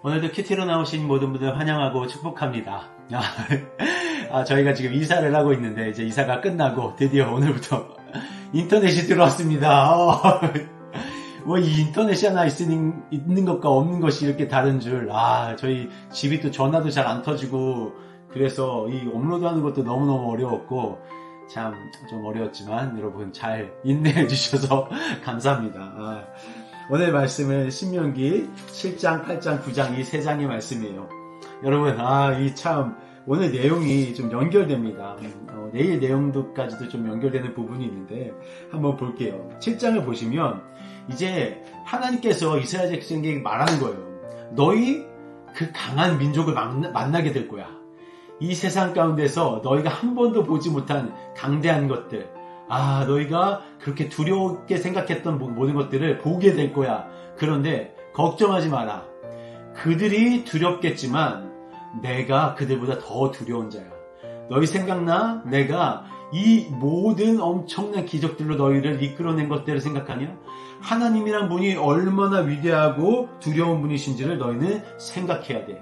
오늘도 큐티로 나오신 모든 분들 환영하고 축복합니다. 저희가 지금 이사를 하고 있는데 이제 이사가 끝나고 드디어 오늘부터 인터넷이 들어왔습니다. 뭐 이 인터넷이 하나 있는 것과 없는 것이 이렇게 다른 줄. 저희 집이 또 전화도 잘 안 터지고 그래서 이 업로드하는 것도 너무너무 어려웠고 참 좀 어려웠지만 여러분 잘 인내해 주셔서 감사합니다. 오늘 말씀은 신명기 7장, 8장, 9장 이 3장의 말씀이에요. 여러분, 이 참 오늘 내용이 좀 연결됩니다. 내일 내용도까지도 좀 연결되는 부분이 있는데 한번 볼게요. 7장을 보시면 이제 하나님께서 이스라엘 백성에게 말하는 거예요. 너희 그 강한 민족을 만나게 될 거야. 이 세상 가운데서 너희가 한 번도 보지 못한 강대한 것들, 너희가 그렇게 두렵게 생각했던 모든 것들을 보게 될 거야. 그런데 걱정하지 마라. 그들이 두렵겠지만 내가 그들보다 더 두려운 자야. 너희 생각나? 내가 이 모든 엄청난 기적들로 너희를 이끌어낸 것들을 생각하냐? 하나님이란 분이 얼마나 위대하고 두려운 분이신지를 너희는 생각해야 돼.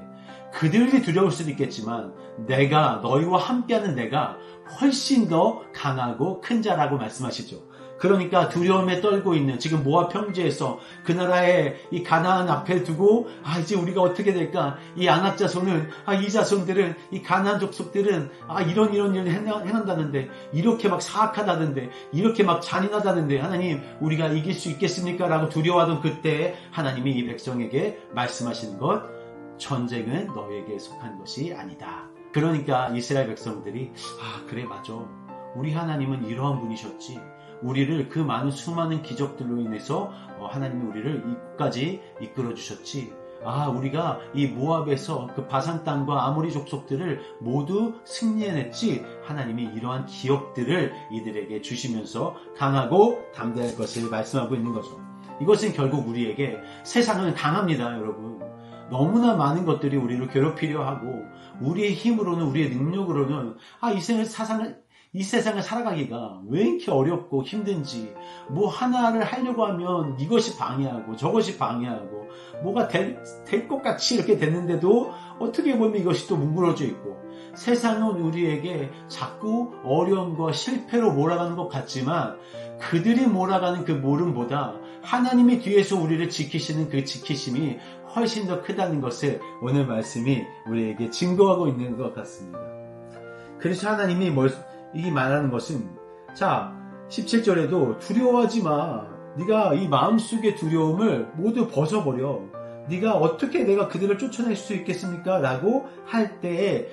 그들이 두려울 수도 있겠지만 내가 너희와 함께하는 내가 훨씬 더 강하고 큰 자라고 말씀하시죠. 그러니까 두려움에 떨고 있는 지금 모압 평지에서 그 나라의 이 가나안 앞에 두고 이제 우리가 어떻게 될까? 이 아낙 자손은 이 자손들은 이 가나안 족속들은 이런 일을 행한다는데 이렇게 막 사악하다는데 이렇게 막 잔인하다는데 하나님 우리가 이길 수 있겠습니까? 라고 두려워하던 그때 하나님이 이 백성에게 말씀하시는 것 전쟁은 너에게 속한 것이 아니다. 그러니까 이스라엘 백성들이 그래 맞아. 우리 하나님은 이러한 분이셨지. 우리를 그 많은 수많은 기적들로 인해서 하나님이 우리를 이곳까지 이끌어 주셨지. 우리가 이 모압에서 그 바산 땅과 아모리 족속들을 모두 승리해냈지. 하나님이 이러한 기업들을 이들에게 주시면서 강하고 담대할 것을 말씀하고 있는 거죠. 이것은 결국 우리에게 세상은 강합니다, 여러분. 너무나 많은 것들이 우리를 괴롭히려 하고 우리의 힘으로는 우리의 능력으로는 이 세상을 살아가기가 왜 이렇게 어렵고 힘든지 뭐 하나를 하려고 하면 이것이 방해하고 저것이 방해하고 뭐가 될 것 같이 이렇게 됐는데도 어떻게 보면 이것이 또 뭉그러져 있고 세상은 우리에게 자꾸 어려움과 실패로 몰아가는 것 같지만 그들이 몰아가는 그 몰음보다 하나님이 뒤에서 우리를 지키시는 그 지키심이 훨씬 더 크다는 것을 오늘 말씀이 우리에게 증거하고 있는 것 같습니다. 그래서 하나님이 이 말하는 것은 17절에도 두려워하지 마. 네가 이 마음속의 두려움을 모두 벗어버려. 네가 어떻게 내가 그들을 쫓아낼 수 있겠습니까? 라고 할 때에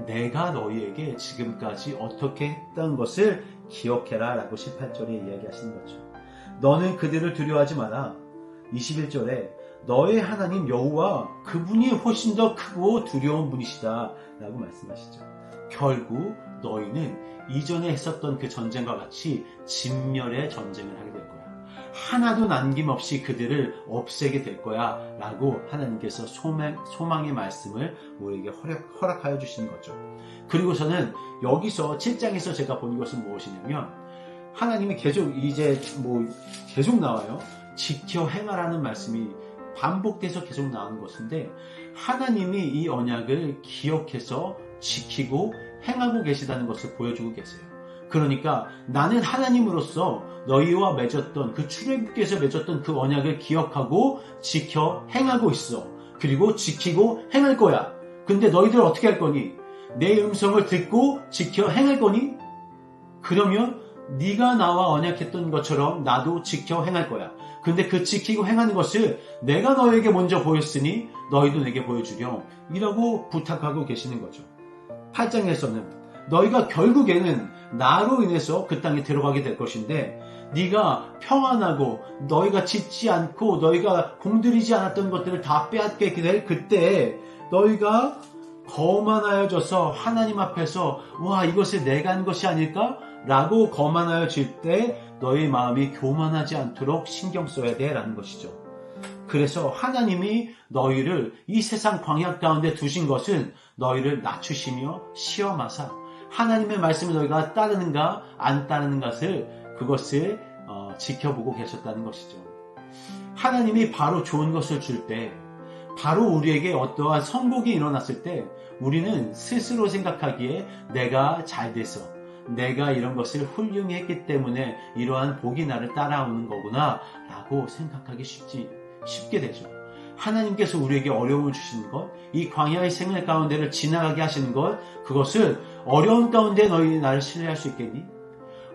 내가 너희에게 지금까지 어떻게 했던 것을 기억해라 라고 18절에 이야기하시는 거죠. 너는 그들을 두려워하지 마라. 21절에 너의 하나님 여호와 그분이 훨씬 더 크고 두려운 분이시다 라고 말씀하시죠. 결국 너희는 이전에 했었던 그 전쟁과 같이 진멸의 전쟁을 하게 될 거야. 하나도 남김없이 그들을 없애게 될 거야 라고 하나님께서 소망의 말씀을 우리에게 허락하여 주시는 거죠. 그리고서는 여기서 7장에서 제가 본 것은 무엇이냐면 하나님이 계속 나와요. 지켜 행하라는 말씀이 반복돼서 계속 나오는 것인데 하나님이 이 언약을 기억해서 지키고 행하고 계시다는 것을 보여주고 계세요. 그러니까 나는 하나님으로서 너희와 맺었던 그 출애굽기에서 맺었던 그 언약을 기억하고 지켜 행하고 있어. 그리고 지키고 행할 거야. 근데 너희들 어떻게 할 거니? 내 음성을 듣고 지켜 행할 거니? 그러면 네가 나와 언약했던 것처럼 나도 지켜 행할 거야. 근데 그 지키고 행하는 것을 내가 너에게 먼저 보였으니 너희도 내게 보여주렴. 이라고 부탁하고 계시는 거죠. 8장에서는 너희가 결국에는 나로 인해서 그 땅에 들어가게 될 것인데 네가 평안하고 너희가 짓지 않고 너희가 공들이지 않았던 것들을 다 빼앗게 될 그때 너희가 거만하여져서 하나님 앞에서 이것을 내가 한 것이 아닐까? 라고 거만하여질 때 너희 마음이 교만하지 않도록 신경 써야 돼 라는 것이죠. 그래서 하나님이 너희를 이 세상 광야 가운데 두신 것은 너희를 낮추시며 시험하사 하나님의 말씀을 너희가 따르는가 안 따르는 그것을 지켜보고 계셨다는 것이죠. 하나님이 바로 좋은 것을 줄 때 바로 우리에게 어떠한 성공이 일어났을 때 우리는 스스로 생각하기에 내가 잘 돼서 내가 이런 것을 훌륭히 했기 때문에 이러한 복이 나를 따라오는 거구나 라고 생각하기 쉽게 되죠. 하나님께서 우리에게 어려움을 주시는 것, 이 광야의 생활 가운데를 지나가게 하시는 것, 그것을 어려운 가운데 너희 나를 신뢰할 수 있겠니?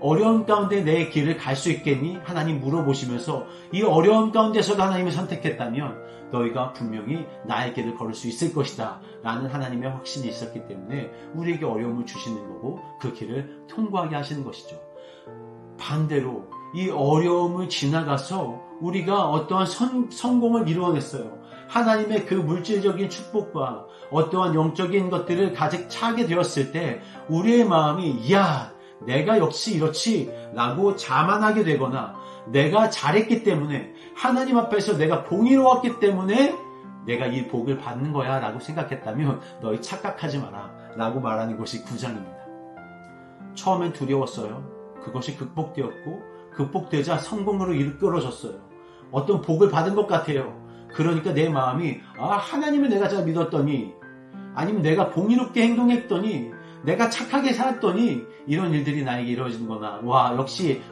어려운 가운데 내 길을 갈 수 있겠니? 하나님 물어보시면서 이 어려운 가운데서도 하나님을 선택했다면 너희가 분명히 나의 길을 걸을 수 있을 것이다 라는 하나님의 확신이 있었기 때문에 우리에게 어려움을 주시는 거고 그 길을 통과하게 하시는 것이죠. 반대로 이 어려움을 지나가서 우리가 어떠한 성공을 이루어냈어요. 하나님의 그 물질적인 축복과 어떠한 영적인 것들을 가득 차게 되었을 때 우리의 마음이 야 내가 역시 이렇지 라고 자만하게 되거나 내가 잘했기 때문에 하나님 앞에서 내가 공의로웠기 때문에 내가 이 복을 받는 거야 라고 생각했다면 너희 착각하지 마라 라고 말하는 것이 9장입니다. 처음엔 두려웠어요. 그것이 극복되었고 극복되자 성공으로 이끌어졌어요. 어떤 복을 받은 것 같아요. 그러니까 내 마음이 하나님을 내가 잘 믿었더니 아니면 내가 공의롭게 행동했더니 내가 착하게 살았더니 이런 일들이 나에게 이루어지는 거나 와 역시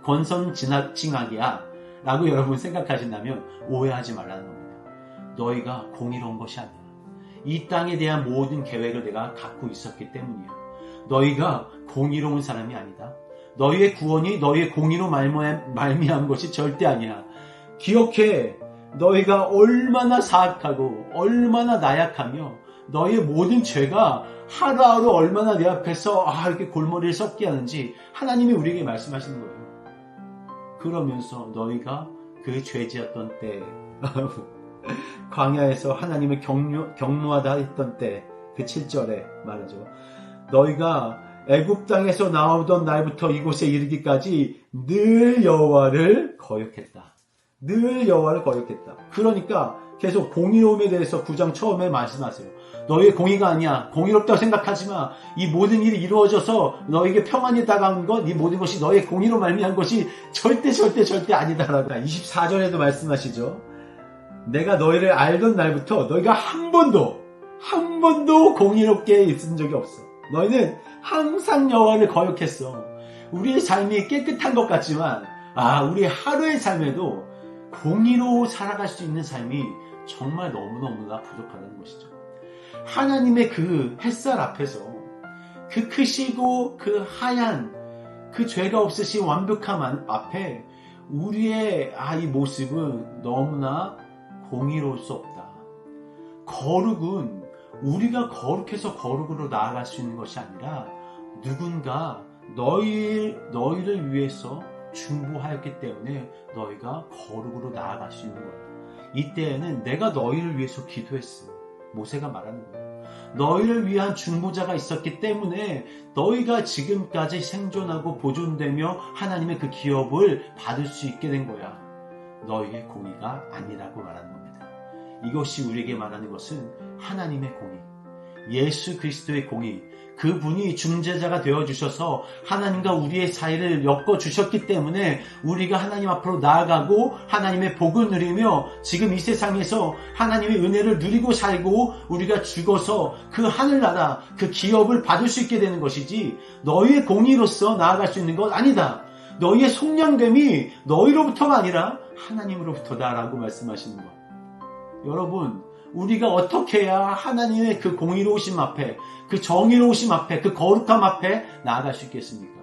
권선징악이야 라고 여러분 생각하신다면 오해하지 말라는 겁니다. 너희가 공의로운 것이 아니야. 이 땅에 대한 모든 계획을 내가 갖고 있었기 때문이야. 너희가 공의로운 사람이 아니다. 너희의 구원이 너희의 공의로 말미암은 것이 절대 아니야. 기억해. 너희가 얼마나 사악하고 얼마나 나약하며 너희의 모든 죄가 하루하루 얼마나 내 앞에서 이렇게 골머리를 썩게 하는지 하나님이 우리에게 말씀하시는 거예요. 그러면서 너희가 그 죄지었던 때 광야에서 하나님을 경노하다 했던 때 그 7절에 말하죠. 너희가 애굽 땅에서 나오던 날부터 이곳에 이르기까지 늘 여호와를 거역했다. 늘 여호와를 거역했다. 그러니까 계속 공의로움에 대해서 9장 처음에 말씀하세요. 너희의 공의가 아니야. 공의롭다고 생각하지 마. 이 모든 일이 이루어져서 너에게 평안이 다가온 것, 이 모든 것이 너의 공의로 말미암은 것이 절대 아니다라고 24절에도 말씀하시죠. 내가 너희를 알던 날부터 너희가 한 번도 공의롭게 있은 적이 없어. 너희는 항상 여호와를 거역했어. 우리의 삶이 깨끗한 것 같지만 우리 하루의 삶에도 공의로 살아갈 수 있는 삶이 정말 너무너무나 부족하다는 것이죠. 하나님의 그 햇살 앞에서 그 크시고 그 하얀 그 죄가 없으신 완벽함 앞에 우리의 이 모습은 너무나 공의로울 수 없다. 거룩은 우리가 거룩해서 거룩으로 나아갈 수 있는 것이 아니라 누군가 너희를 위해서 중보하였기 때문에 너희가 거룩으로 나아갈 수 있는 거야. 이때에는 내가 너희를 위해서 기도했어. 모세가 말하는 거예요. 너희를 위한 중보자가 있었기 때문에 너희가 지금까지 생존하고 보존되며 하나님의 그 기업을 받을 수 있게 된 거야. 너희의 공의가 아니라고 말하는 겁니다. 이것이 우리에게 말하는 것은 하나님의 공의, 예수 그리스도의 공의, 그분이 중재자가 되어주셔서 하나님과 우리의 사이를 엮어주셨기 때문에 우리가 하나님 앞으로 나아가고 하나님의 복을 누리며 지금 이 세상에서 하나님의 은혜를 누리고 살고 우리가 죽어서 그 하늘나라 그 기업을 받을 수 있게 되는 것이지 너희의 공의로서 나아갈 수 있는 것 아니다. 너희의 속량됨이 너희로부터가 아니라 하나님으로부터다라고 말씀하시는 것. 여러분, 우리가 어떻게 해야 하나님의 그 공의로우심 앞에, 그 정의로우심 앞에, 그 거룩함 앞에 나아갈 수 있겠습니까?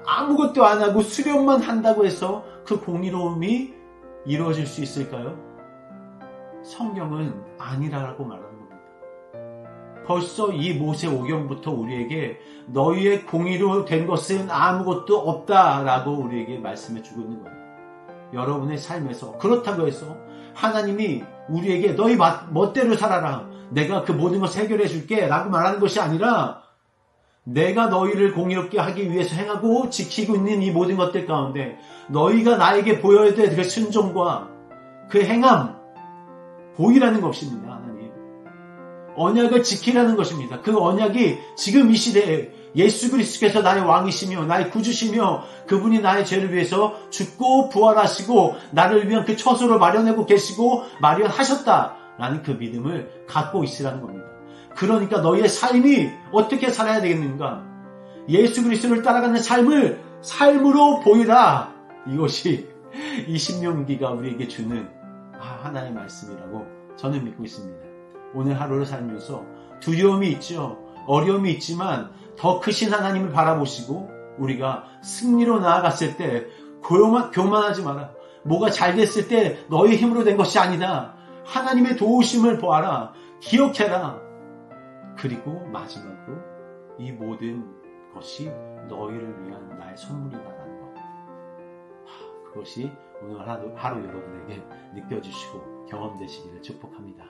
아무것도 안 하고 수련만 한다고 해서 그 공의로움이 이루어질 수 있을까요? 성경은 아니라고 말하는 겁니다. 벌써 이 모세 오경부터 우리에게 너희의 공의로 된 것은 아무것도 없다라고 우리에게 말씀해 주고 있는 거예요. 여러분의 삶에서 그렇다고 해서 하나님이 우리에게 너희 멋대로 살아라. 내가 그 모든 것을 해결해 줄게 라고 말하는 것이 아니라 내가 너희를 공의롭게 하기 위해서 행하고 지키고 있는 이 모든 것들 가운데 너희가 나에게 보여야 될 그 순종과 그 행함 보이라는 것입니다. 하나님. 언약을 지키라는 것입니다. 그 언약이 지금 이 시대에 예수 그리스도께서 나의 왕이시며 나의 구주시며 그분이 나의 죄를 위해서 죽고 부활하시고 나를 위한 그 처소를 마련하고 계시고 마련하셨다 라는 그 믿음을 갖고 있으라는 겁니다. 그러니까 너희의 삶이 어떻게 살아야 되겠는가? 예수 그리스도를 따라가는 삶을 삶으로 보이라. 이것이 이 신명기가 우리에게 주는 하나의 말씀이라고 저는 믿고 있습니다. 오늘 하루를 살면서 두려움이 있죠. 어려움이 있지만 더 크신 하나님을 바라보시고 우리가 승리로 나아갔을 때 교만하지 마라. 뭐가 잘 됐을 때 너의 힘으로 된 것이 아니다. 하나님의 도우심을 보아라. 기억해라. 그리고 마지막으로 이 모든 것이 너희를 위한 나의 선물이다라는 것. 그것이 오늘 하루 여러분에게 느껴지시고 경험되시기를 축복합니다.